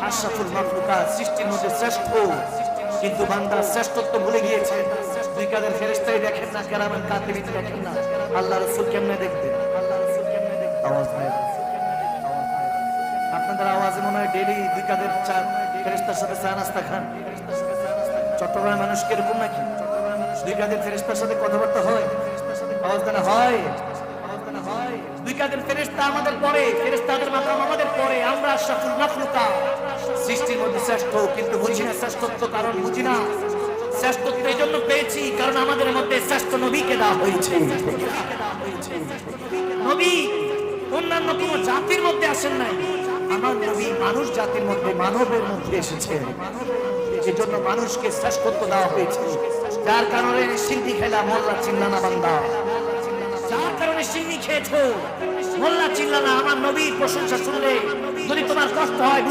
আশরাফুল মাখলুকাত, সৃষ্টির মধ্যে শ্রেষ্ঠ, কিন্তু বান্দা শ্রেষ্ঠত্ব ভুলে গিয়েছে। দুই কাঁধের ফেরেশতাই দেখেন না, কেরামান কাতিবিন দেখেন না, আল্লাহ রাসূল কেমনে দেখবেন? আওয়াজ নাই, আপনাদের আওয়াজে মনে হয় ডেইলি দুই কাঁধের চার ফেরেশতার সাথে চা নাস্তা খান। চট্টগ্রামের মানুষ কিরকম নাকি? দুই কাঁধের ফেরেশতার সাথে কথাবার্তা হয়? আওয়াজ দেনা হয়? দুই কাঁধের ফেরেশতা আমাদের পরে, ফেরেশতাদের মাকাম আমাদের পরে। আমরা আশরাফুল মাখলুকাত, সৃষ্টির মধ্যে শ্রেষ্ঠ, কিন্তু বুঝি না শ্রেষ্ঠত্ব। কারণ বুঝি না শ্রেষ্ঠত্ব এই জন্য পেয়েছি কারণ আমাদের মধ্যে শ্রেষ্ঠ নবীকে দেওয়া হয়েছে। নবী অন্যান্য কোন জাতির মধ্যে আসেন নাই, আমার নবী মানুষ জাতির মধ্যে, মানবের মধ্যে এসেছে। এই জন্য মানুষকে শ্রেষ্ঠত্ব দেওয়া হয়েছে। যার কারণে সিন্দি খেলা মোল্লা চিল্লানা বান্দা, যার কারণে সিন্দি খেয়েছো মোল্লা চিল্লানা, আমার নবীর প্রশংসা শুনলে যদি তোমার কষ্ট হয়